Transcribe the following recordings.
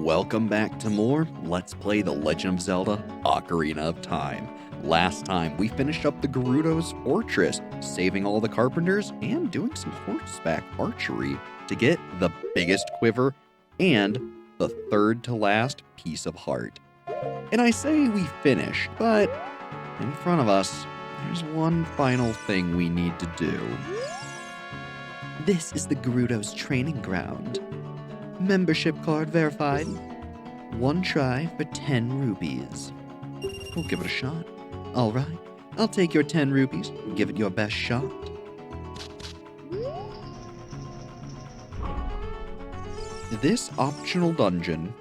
Welcome back to more Let's Play The Legend of Zelda Ocarina of Time. Last time, we finished up the Gerudo's fortress, saving all the carpenters and doing some horseback archery to get the biggest quiver and the third to last piece of heart. And I say we finished, but in front of us, there's one final thing we need to do. This is the Gerudo's training ground. Membership card verified. One try for 10 rupees. We'll give it a shot. All right, I'll take your 10 rupees and give it your best shot. This optional dungeon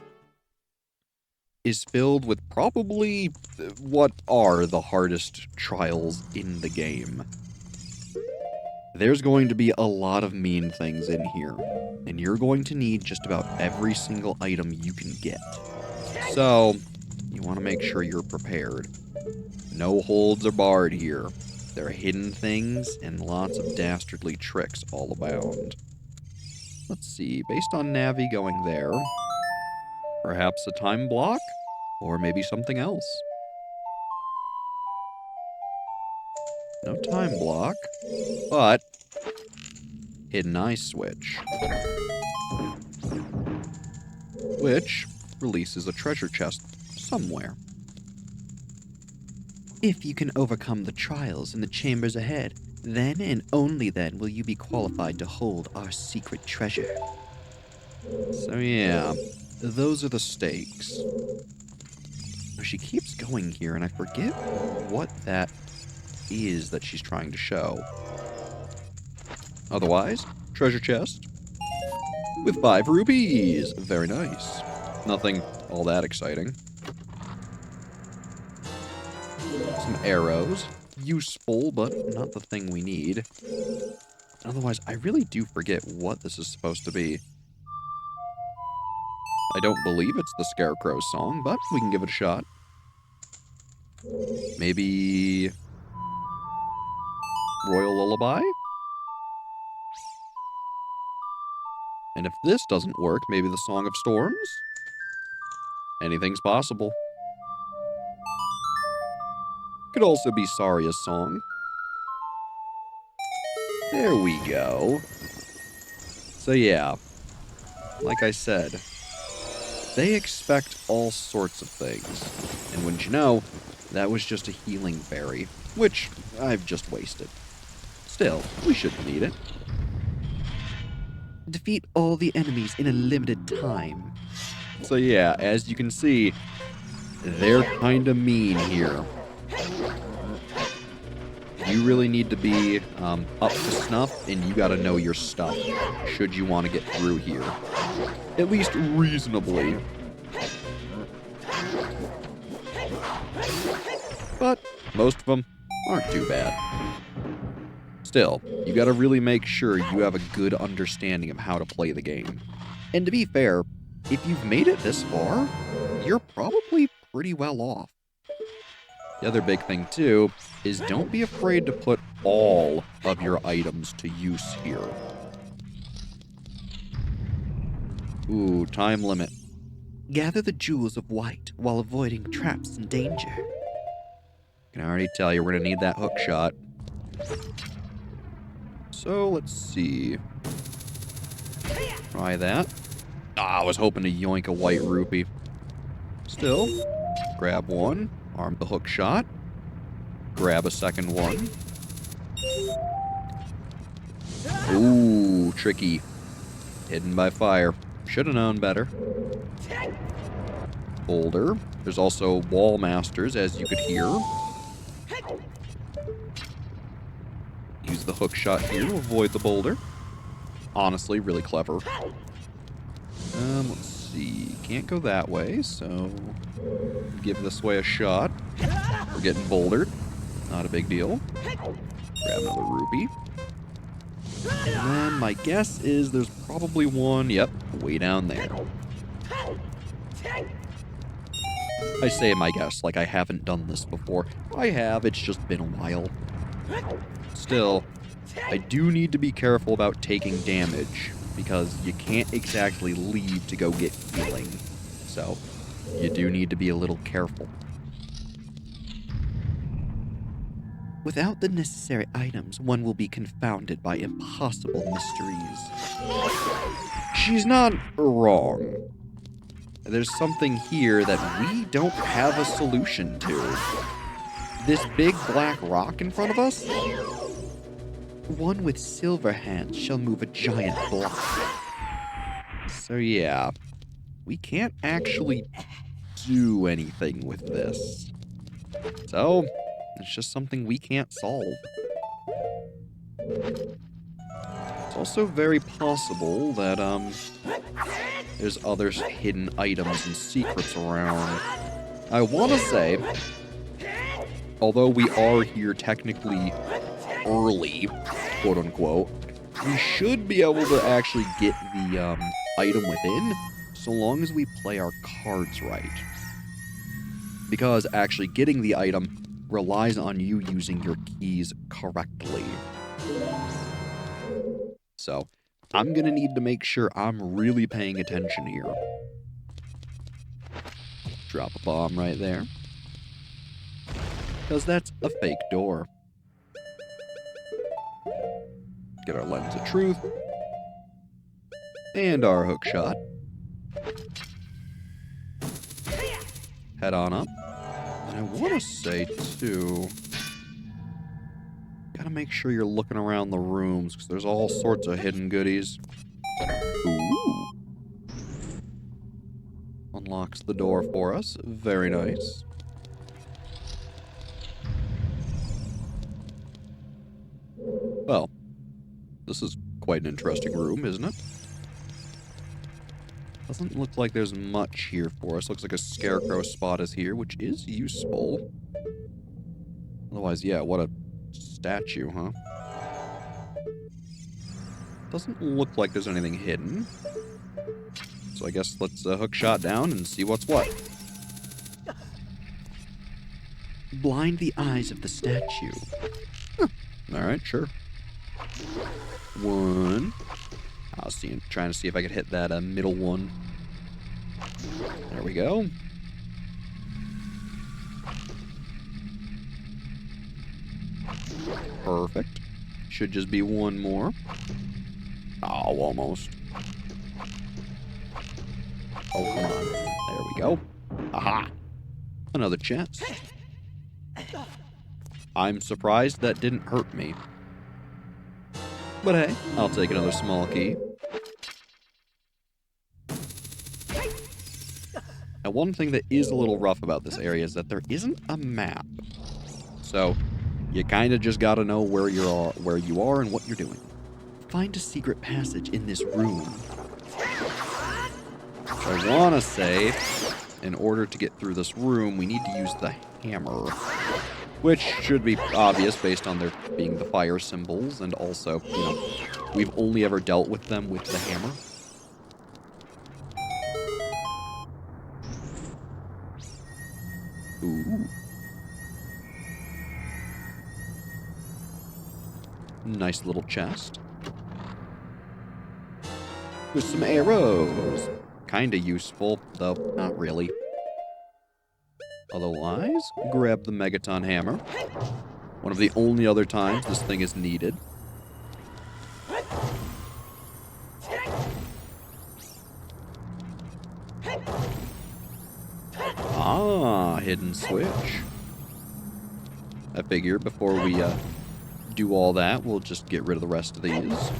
is filled with probably what are the hardest trials in the game. There's going to be a lot of mean things in here, and you're going to need just about every single item you can get. So, you want to make sure you're prepared. No holds are barred here. There are hidden things and lots of dastardly tricks all abound. Let's see, based on Navi going there, perhaps a time block? Or maybe something else. No time block, but hidden eye switch, which releases a treasure chest somewhere. If you can overcome the trials in the chambers ahead, then and only then will you be qualified to hold our secret treasure. So yeah, those are the stakes. Now she keeps going here, and I forget what that is that she's trying to show. Otherwise, treasure chest with 5 rupees. Very nice. Nothing all that exciting. Some arrows. Useful, but not the thing we need. Otherwise, I really do forget what this is supposed to be. I don't believe it's the Scarecrow's song, but we can give it a shot. Maybe Royal Lullaby? And if this doesn't work, maybe the Song of Storms? Anything's possible. Could also be Saria's song. There we go. So yeah, like I said, they expect all sorts of things. And wouldn't you know, that was just a healing berry, which I've just wasted. Still, we shouldn't need it. Defeat all the enemies in a limited time. So yeah, as you can see, they're kinda mean here. You really need to be up to snuff, and you gotta know your stuff, should you want to get through here. At least reasonably. But most of them aren't too bad. Still, you gotta really make sure you have a good understanding of how to play the game. And to be fair, if you've made it this far, you're probably pretty well off. The other big thing, too, is don't be afraid to put all of your items to use here. Ooh, time limit. Gather the jewels of white while avoiding traps and danger. I can already tell you we're going to need that hook shot. So, let's see. Try that. I was hoping to yoink a white rupee. Still, grab one. Arm the hook shot. Grab a second one. Ooh, tricky. Hidden by fire. Should have known better. Boulder. There's also wall masters, as you could hear. Use the hook shot here to avoid the boulder. Honestly, really clever. Let's see. Can't go that way, so give this way a shot. We're getting bouldered. Not a big deal. Grab another rupee. And then my guess is there's probably one, yep, way down there. I say my guess like I haven't done this before. I have, it's just been a while. Still, I do need to be careful about taking damage, because you can't exactly leave to go get healing. So, you do need to be a little careful. Without the necessary items, one will be confounded by impossible mysteries. She's not wrong. There's something here that we don't have a solution to. This big black rock in front of us? One with silver hands shall move a giant block. So yeah, we can't actually do anything with this. So, it's just something we can't solve. It's also very possible that, there's other hidden items and secrets around. I want to say, although we are here technically early, quote-unquote, we should be able to actually get the, item within, so long as we play our cards right. Because actually getting the item relies on you using your keys correctly. So, I'm gonna need to make sure I'm really paying attention here. Drop a bomb right there. Because that's a fake door. Get our lens of truth. And our hook shot. Head on up. And I want to say, too, gotta make sure you're looking around the rooms, because there's all sorts of hidden goodies. Ooh. Unlocks the door for us. Very nice. Well, this is quite an interesting room, isn't it? Doesn't look like there's much here for us. Looks like a scarecrow spot is here, which is useful. Otherwise, yeah, what a statue, huh? Doesn't look like there's anything hidden. So I guess let's hook shot down and see what's what. Blind the eyes of the statue. Huh. Alright, sure. One. I was trying to see if I could hit that middle one. There we go. Perfect. Should just be one more. Oh, almost. Oh, come on. There we go. Aha! Another chest. I'm surprised that didn't hurt me. But hey, I'll take another small key. Now, one thing that is a little rough about this area is that there isn't a map. So, you kind of just gotta know where you are and what you're doing. Find a secret passage in this room. Which I want to say, in order to get through this room, we need to use the hammer. Which should be obvious based on there being the fire symbols, and also, you know, we've only ever dealt with them with the hammer. Ooh. Nice little chest. With some arrows. Kinda useful, though not really. Otherwise, grab the Megaton Hammer. One of the only other times this thing is needed. Ah, hidden switch. I figure before we do all that, we'll just get rid of the rest of these.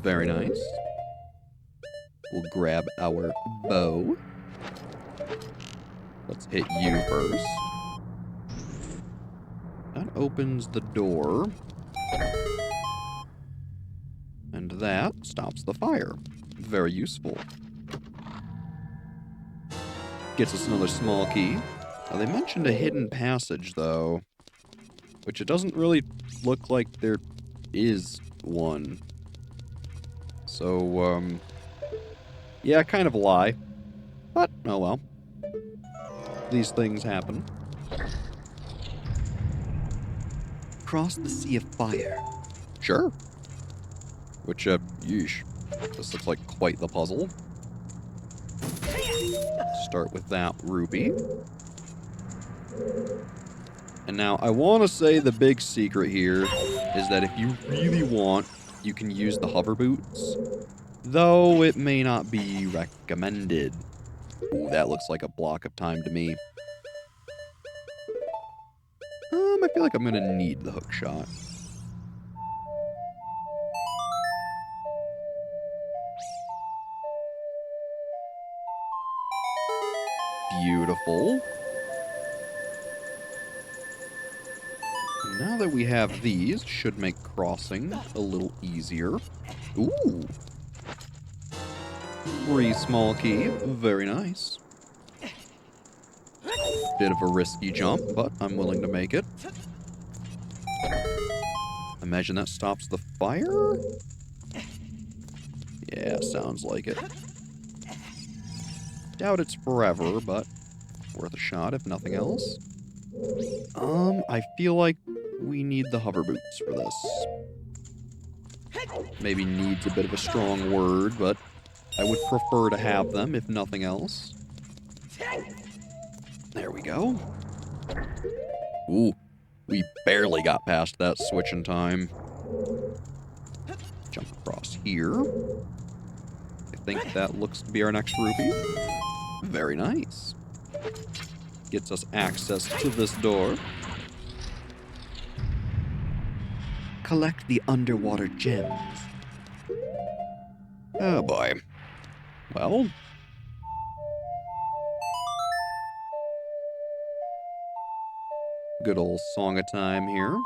Very nice. We'll grab our bow. Let's hit you first. That opens the door. And that stops the fire. Very useful. Gets us another small key. Now, they mentioned a hidden passage, though. Which it doesn't really look like there is one. So, yeah, kind of a lie. But, oh well. These things happen. Cross the sea of fire. Sure. Which, yeesh. This looks like quite the puzzle. Start with that rupee. And now, I want to say the big secret here is that if you really want, you can use the hover boots. Though it may not be recommended. Ooh, that looks like a block of time to me. I feel like I'm gonna need the hook shot. Beautiful. Now that we have these, should make crossing a little easier. Ooh. Free small key. Very nice. Bit of a risky jump, but I'm willing to make it. Imagine that stops the fire? Yeah, sounds like it. Doubt it's forever, but worth a shot if nothing else. I feel like we need the hover boots for this. Maybe needs a bit of a strong word, but I would prefer to have them if nothing else. There we go. Ooh, we barely got past that switch in time. Jump across here. I think that looks to be our next rupee. Very nice. Gets us access to this door. Collect the underwater gems. Oh boy. Well. Good old song of time here.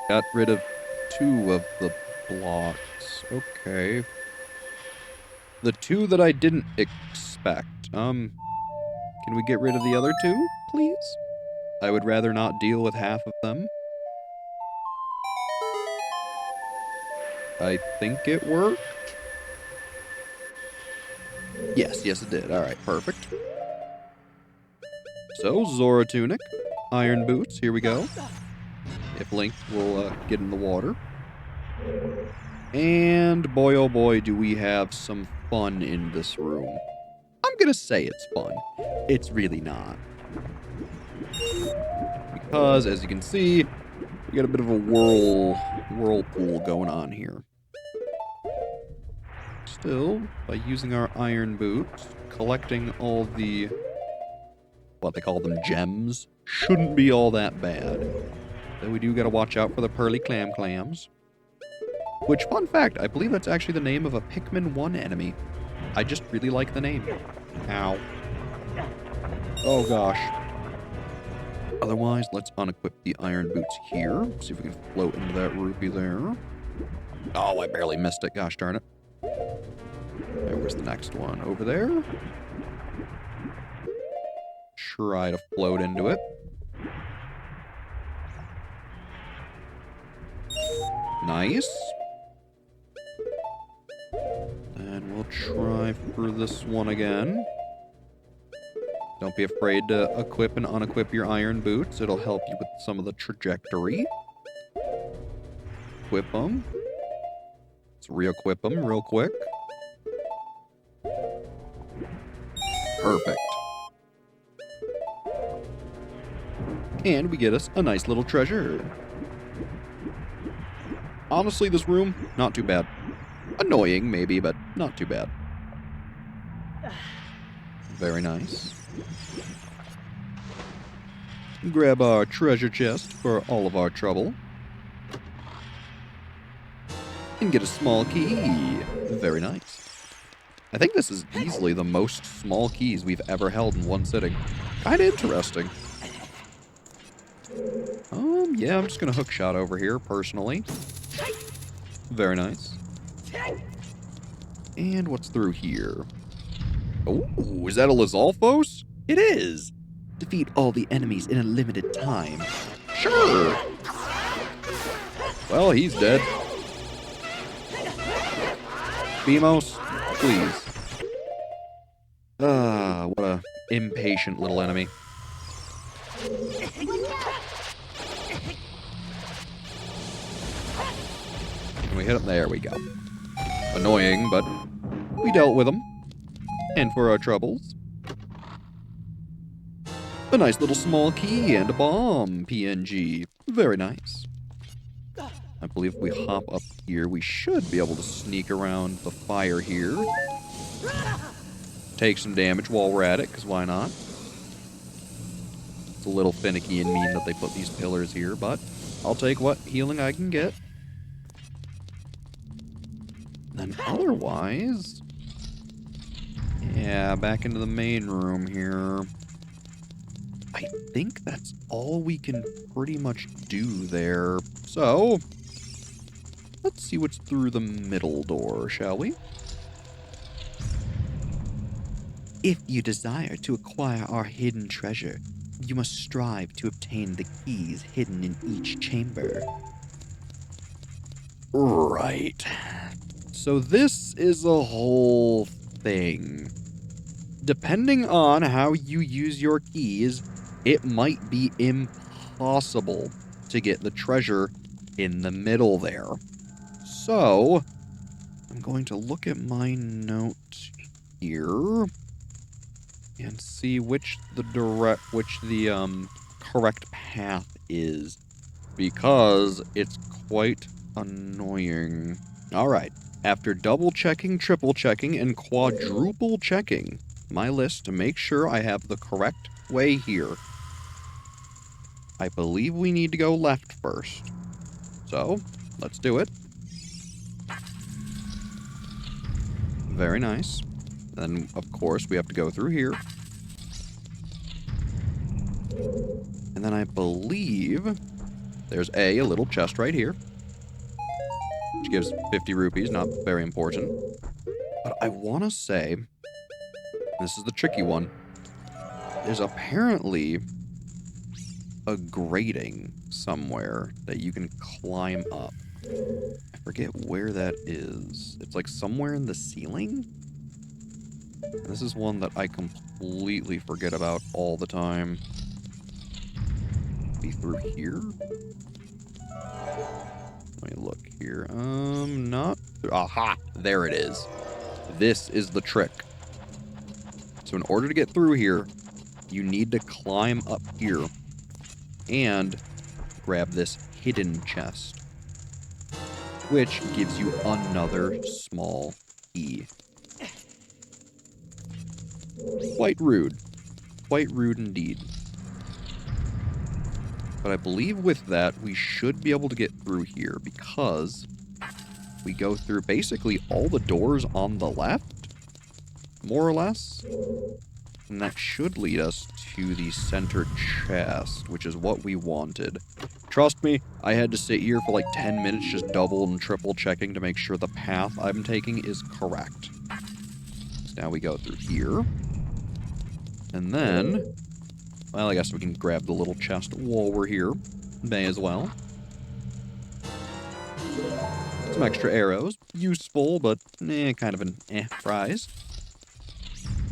Got rid of 2 of the blocks. Okay. The 2 that I didn't expect. Can we get rid of the other 2, please? I would rather not deal with half of them. I think it worked. Yes, it did. Alright, perfect. So, Zora Tunic, Iron Boots, here we go. If Link will get in the water. And boy oh boy do we have some fun in this room. I'm gonna say it's fun. It's really not. Because, as you can see, we got a bit of a whirlpool going on here. Still, by using our iron boots, collecting all the, what they call them, gems, shouldn't be all that bad. Though we do gotta watch out for the pearly clams. Which, fun fact, I believe that's actually the name of a Pikmin 1 enemy. I just really like the name. Ow. Oh gosh. Otherwise, let's unequip the iron boots here. See if we can float into that rupee there. Oh, I barely missed it. Gosh darn it. There, where's the next one? Over there? Try to float into it. Nice. And we'll try for this one again. Don't be afraid to equip and unequip your iron boots. It'll help you with some of the trajectory. Equip them. Let's re-equip them real quick. Perfect. And we get us a nice little treasure. Honestly, this room, not too bad. Annoying, maybe, but not too bad. Very nice. Grab our treasure chest for all of our trouble. And get a small key. Very nice. I think this is easily the most small keys we've ever held in one sitting. Kinda interesting. Yeah, I'm just gonna hookshot over here, personally. Very nice. And what's through here? Oh, is that a Lizalfos? It is! Defeat all the enemies in a limited time. Sure! Well, he's dead. Beamos, please. What a impatient little enemy. Can we hit him? There we go. Annoying, but we dealt with them. And for our troubles. A nice little small key and a bomb PNG. Very nice. I believe if we hop up here, we should be able to sneak around the fire here. Take some damage while we're at it, because why not? It's a little finicky and mean that they put these pillars here, but I'll take what healing I can get. Then otherwise... yeah, back into the main room here. I think that's all we can pretty much do there. So, let's see what's through the middle door, shall we? If you desire to acquire our hidden treasure, you must strive to obtain the keys hidden in each chamber. Right. So this is a whole thing. Depending on how you use your keys, it might be impossible to get the treasure in the middle there. So, I'm going to look at my note here and see which the correct path is, because it's quite annoying. All right, after double checking, triple checking, and quadruple checking my list to make sure I have the correct way here, I believe we need to go left first. So, let's do it. Very nice. Then, of course, we have to go through here. And then I believe there's a little chest right here, which gives 50 rupees, not very important. But I want to say, this is the tricky one, there's apparently a grating somewhere that you can climb up. I forget where that is. It's like somewhere in the ceiling? This is one that I completely forget about all the time. Be through here? Let me look here. Not... aha! There it is. This is the trick. So in order to get through here, you need to climb up here and grab this hidden chest, which gives you another small key. Quite rude. Quite rude indeed. But I believe with that, we should be able to get through here, because we go through basically all the doors on the left, more or less. And that should lead us to the center chest, which is what we wanted. Trust me, I had to sit here for like 10 minutes just double and triple checking to make sure the path I'm taking is correct. So now we go through here. And then, well, I guess we can grab the little chest while we're here. May as well. Some extra arrows. Useful, but kind of an prize.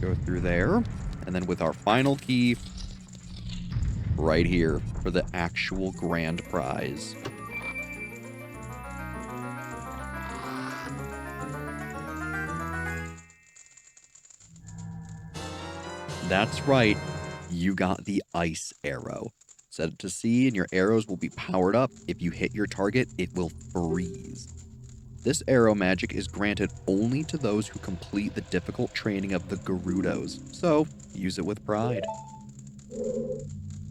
Go through there. And then with our final key, right here for the actual grand prize. That's right, you got the ice arrow. Set it to C and your arrows will be powered up. If you hit your target, it will freeze. This arrow magic is granted only to those who complete the difficult training of the Gerudos, so use it with pride.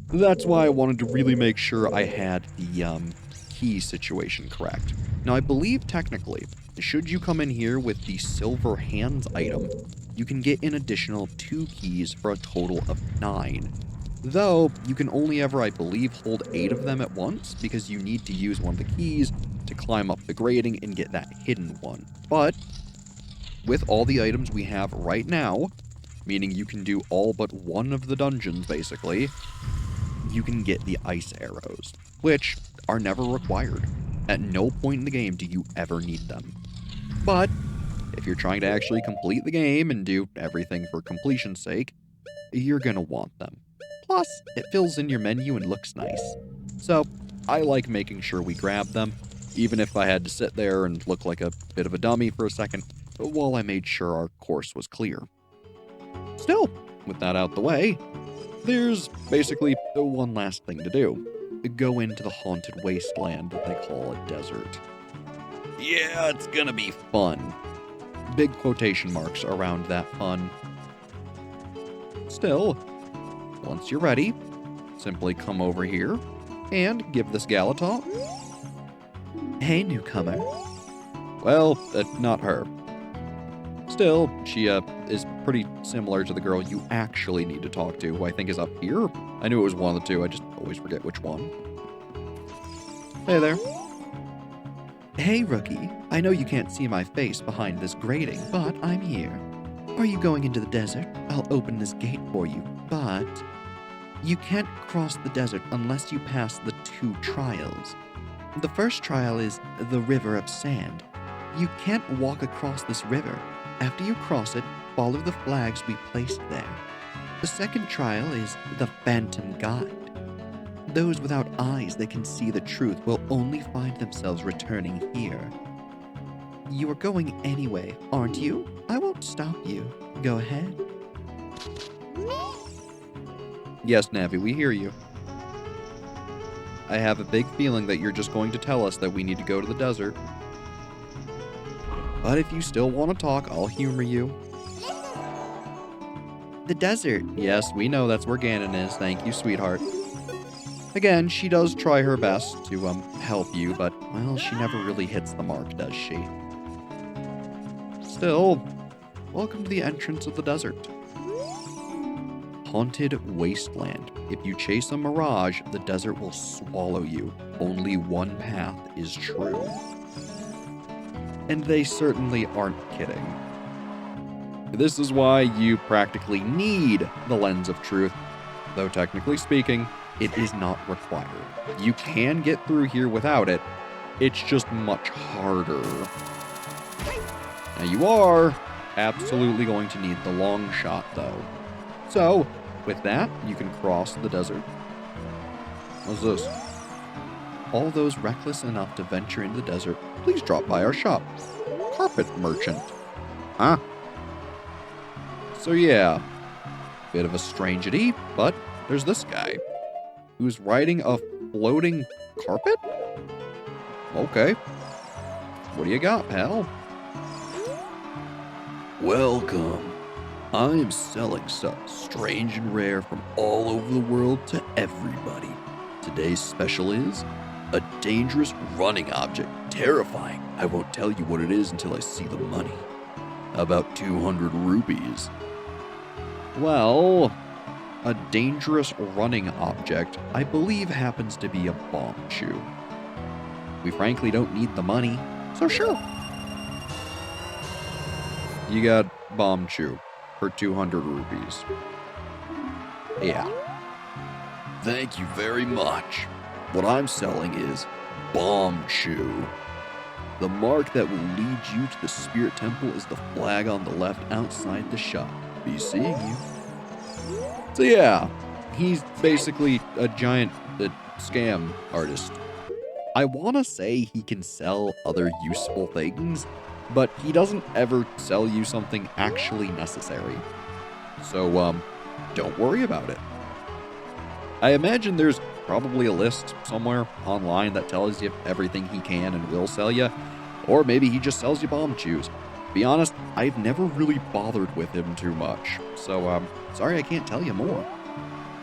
That's why I wanted to really make sure I had the key situation correct. Now I believe technically, should you come in here with the silver hands item, you can get an additional 2 keys for a total of 9. Though, you can only ever, I believe, hold 8 of them at once, because you need to use one of the keys to climb up the grating and get that hidden one. But, with all the items we have right now, meaning you can do all but one of the dungeons, basically, you can get the ice arrows, which are never required. At no point in the game do you ever need them. But, if you're trying to actually complete the game and do everything for completion's sake, you're gonna want them. Plus, it fills in your menu and looks nice. So, I like making sure we grab them. even if I had to sit there and look like a bit of a dummy for a second while I made sure our course was clear. Still, with that out the way, there's basically one last thing to do. Go into the haunted wasteland that they call a desert. Yeah, it's gonna be fun. Big quotation marks around that fun. Still, once you're ready, simply come over here and give this gal a talk. Hey, newcomer. Well, not her. Still, she is pretty similar to the girl you actually need to talk to, who I think is up here. I knew it was one of the two, I just always forget which one. Hey there. Hey, rookie. I know you can't see my face behind this grating, but I'm here. Are you going into the desert? I'll open this gate for you, but you can't cross the desert unless you pass the 2 trials. The first trial is the River of Sand. You can't walk across this river. After you cross it, follow the flags we placed there. The second trial is the Phantom Guide. Those without eyes that can see the truth will only find themselves returning here. You are going anyway, aren't you? I won't stop you. Go ahead. Yes, Navi, we hear you. I have a big feeling that you're just going to tell us that we need to go to the desert. But if you still want to talk, I'll humor you. The desert. Yes, we know that's where Ganon is. Thank you, sweetheart. Again, she does try her best to help you, but, well, she never really hits the mark, does she? Still, welcome to the entrance of the desert. Haunted wasteland. If you chase a mirage, the desert will swallow you. Only one path is true. And they certainly aren't kidding. This is why you practically need the lens of truth, though technically speaking, it is not required. You can get through here without it, it's just much harder. Now you are absolutely going to need the long shot though. So, with that, you can cross the desert. What's this? All those reckless enough to venture into the desert, please drop by our shop. Carpet merchant. Huh? So yeah, bit of a strangity, but there's this guy who's riding a floating carpet? Okay. What do you got, pal? Welcome. I'm selling stuff strange and rare from all over the world to everybody. Today's special is a dangerous running object. Terrifying. I won't tell you what it is until I see the money. About 200 rupees. Well, a dangerous running object, I believe, happens to be a bomb shoe. We frankly don't need the money, so sure. You got bomb shoe for 200 rupees. Yeah. Thank you very much. What I'm selling is bomb shoe. The mark that will lead you to the spirit temple is the flag on the left outside the shop. Be seeing you. So yeah, he's basically a giant scam artist. I want to say he can sell other useful things, but he doesn't ever sell you something actually necessary. So, don't worry about it. I imagine there's probably a list somewhere online that tells you everything he can and will sell you, or maybe he just sells you bomb shoes. To be honest, I've never really bothered with him too much, so sorry I can't tell you more.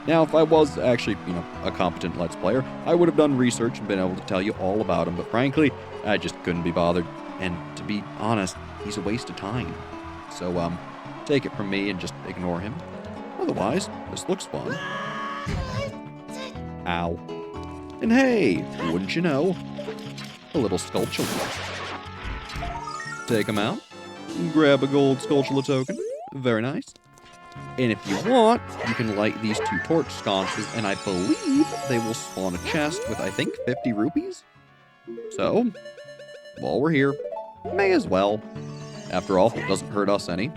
Now, if I was actually, a competent Let's Player, I would have done research and been able to tell you all about him, but frankly, I just couldn't be bothered. And to be honest, he's a waste of time. So, take it from me and just ignore him. Otherwise, this looks fun. Ow. And hey, wouldn't you know, a little Skulltula. Take him out, grab a gold Skulltula token, very nice. And if you want, you can light these 2 torch sconces, and I believe they will spawn a chest with, I think, 50 rupees? So, while we're here, may as well. After all, it doesn't hurt us any.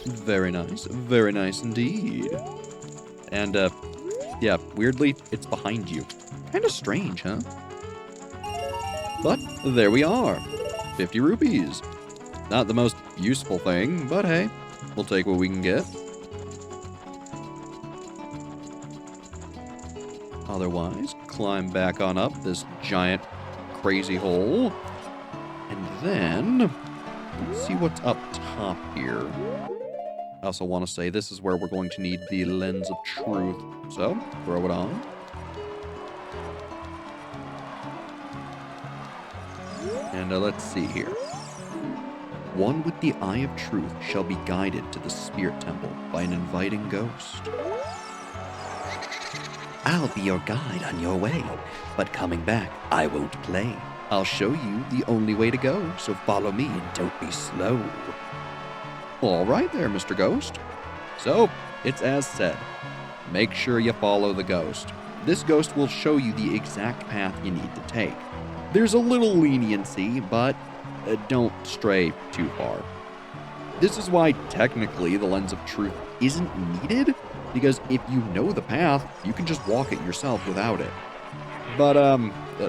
Very nice indeed. And, Yeah, weirdly, it's behind you. Kinda strange, huh? But there we are. 50 rupees. Not the most useful thing, but hey, we'll take what we can get. Otherwise, climb back on up this giant, crazy hole. And then, let's see what's up top here. I also want to say this is where we're going to need the lens of truth. So, throw it on. And let's see here. One with the eye of truth shall be guided to the spirit temple by an inviting ghost. I'll be your guide on your way, but coming back, I won't play. I'll show you the only way to go, so follow me and don't be slow. All right there, Mr. Ghost. So, it's as said. Make sure you follow the ghost. This ghost will show you the exact path you need to take. There's a little leniency, but don't stray too far. This is why technically the lens of truth isn't needed, because if you know the path, you can just walk it yourself without it. But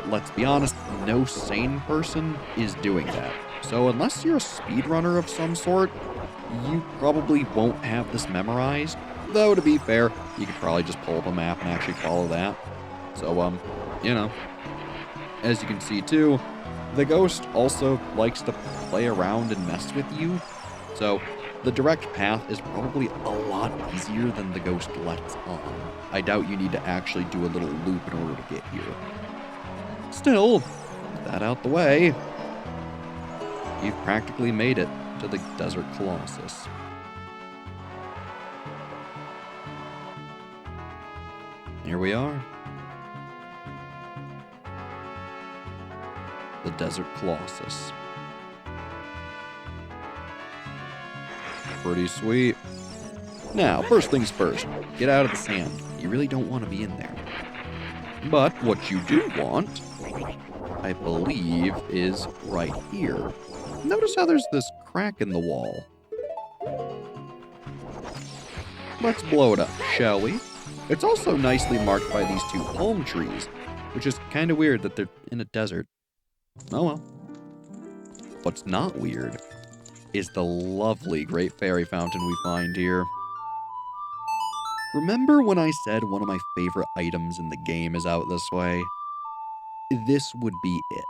let's be honest, no sane person is doing that. So unless you're a speedrunner of some sort, you probably won't have this memorized. Though, to be fair, you could probably just pull up a map and actually follow that. So, you know. As you can see, too, the ghost also likes to play around and mess with you. So, the direct path is probably a lot easier than the ghost lets on. I doubt you need to actually do a little loop in order to get here. Still, with that out the way, you've practically made it to the Desert Colossus. Here we are. The Desert Colossus. Pretty sweet. Now, first things first, get out of the sand. You really don't want to be in there. But what you do want, I believe, is right here. Notice how there's this crack in the wall. Let's blow it up, shall we? It's also nicely marked by these two palm trees, which is kind of weird that they're in a desert. Oh well. What's not weird is the lovely Great Fairy Fountain we find here. Remember when I said one of my favorite items in the game is out this way? This would be it.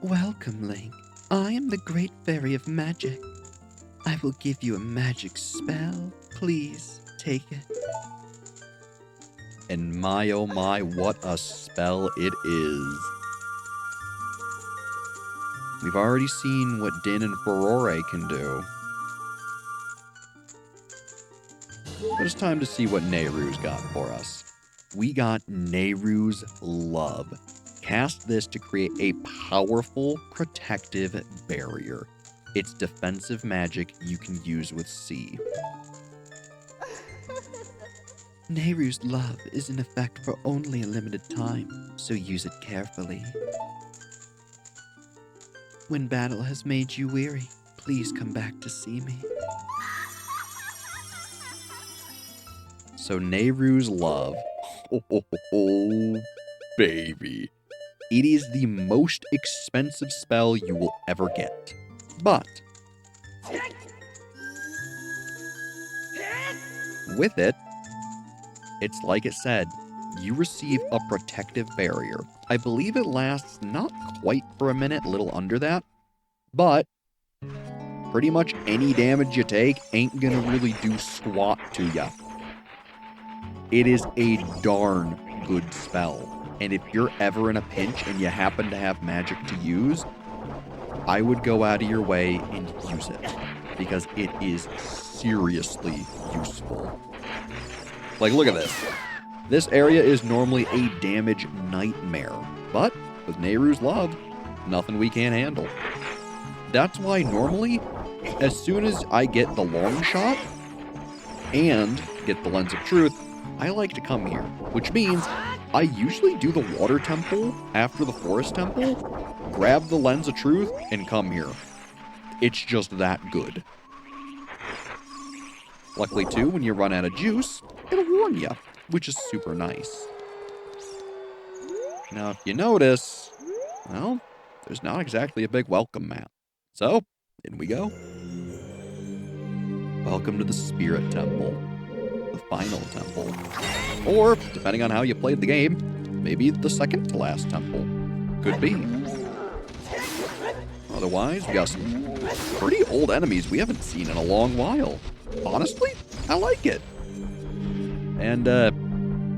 Welcome, Link. I am the Great Fairy of Magic. I will give you a magic spell. Please take it. And my oh my, what a spell it is. We've already seen what Din and Furore can do. But it's time to see what Nehru's got for us. We got Nehru's Love. Cast this to create a powerful protective barrier. It's defensive magic you can use with C. Nehru's Love is in effect for only a limited time, so use it carefully. When battle has made you weary, please come back to see me. So Nehru's Love. Oh, baby. It is the most expensive spell you will ever get. But with it, it's like it said, you receive a protective barrier. I believe it lasts not quite for a minute, a little under that, but pretty much any damage you take ain't gonna really do squat to ya. It is a darn good spell. And if you're ever in a pinch and you happen to have magic to use, I would go out of your way and use it, because it is seriously useful. Like, look at this. This area is normally a damage nightmare, but with Nehru's Love, nothing we can't handle. That's why normally, as soon as I get the long shot, and get the Lens of Truth, I like to come here, which means I usually do the Water Temple after the Forest Temple, grab the Lens of Truth, and come here. It's just that good. Luckily, too, when you run out of juice, it'll warn you, which is super nice. Now, if you notice, well, there's not exactly a big welcome mat. So, in we go. Welcome to the Spirit Temple, the final temple. Or, depending on how you played the game, maybe the second to last temple. Could be. Otherwise, we got some pretty old enemies we haven't seen in a long while. Honestly, I like it. And,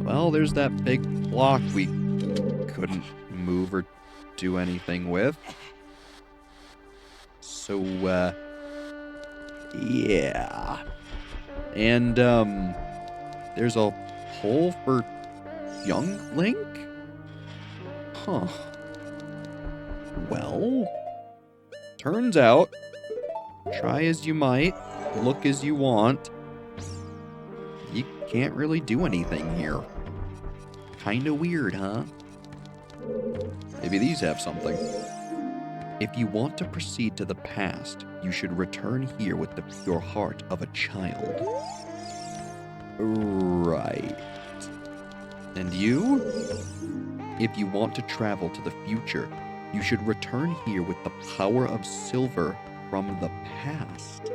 well, there's that big block we couldn't move or do anything with. So, yeah. And, there's a hole for young Link? Huh. Well, turns out, try as you might, look as you want, you can't really do anything here. Kinda weird, huh? Maybe these have something. If you want to proceed to the past, you should return here with the pure heart of a child. Right. And you? If you want to travel to the future, you should return here with the power of silver from the past.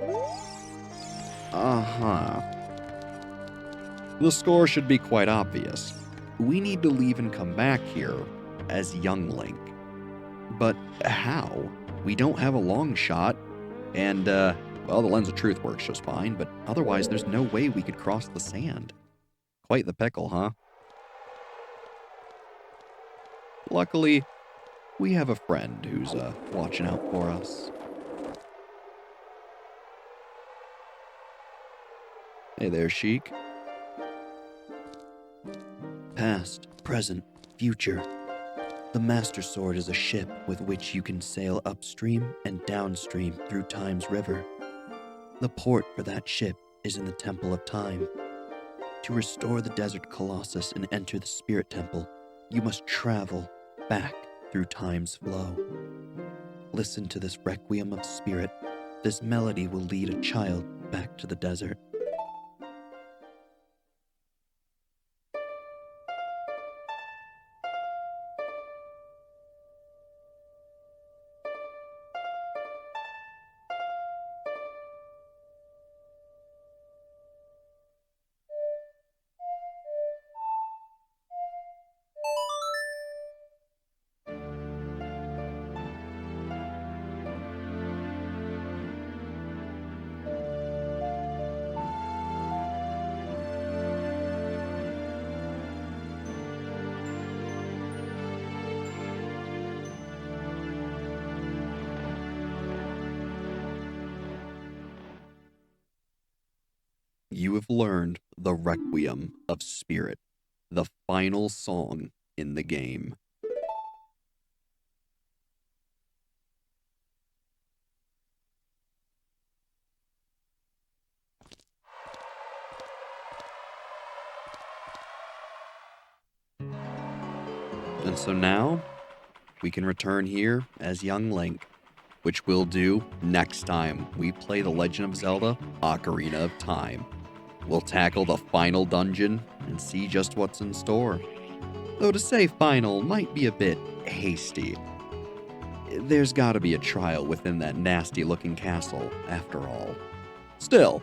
Uh-huh. The score should be quite obvious. We need to leave and come back here as young Link. But how? We don't have a long shot, and, well, the Lens of Truth works just fine, but otherwise there's no way we could cross the sand. Quite the pickle, huh? Luckily, we have a friend who's, watching out for us. Hey there, Sheik. Past, present, future. The Master Sword is a ship with which you can sail upstream and downstream through Time's river. The port for that ship is in the Temple of Time. To restore the Desert Colossus and enter the Spirit Temple, you must travel back through Time's flow. Listen to this requiem of spirit. This melody will lead a child back to the desert. You have learned the Requiem of Spirit, the final song in the game. And so now, we can return here as young Link, which we'll do next time we play The Legend of Zelda: Ocarina of Time. We'll tackle the final dungeon and see just what's in store. Though to say final might be a bit hasty. There's gotta be a trial within that nasty-looking castle, after all. Still,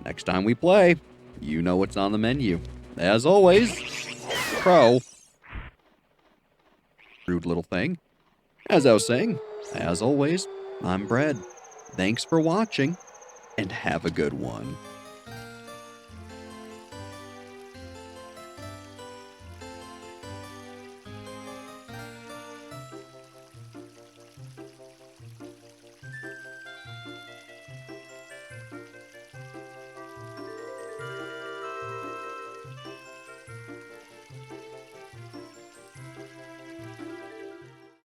next time we play, you know what's on the menu. As always, Crow. Rude little thing. As I was saying, as always, I'm Bread. Thanks for watching, and have a good one.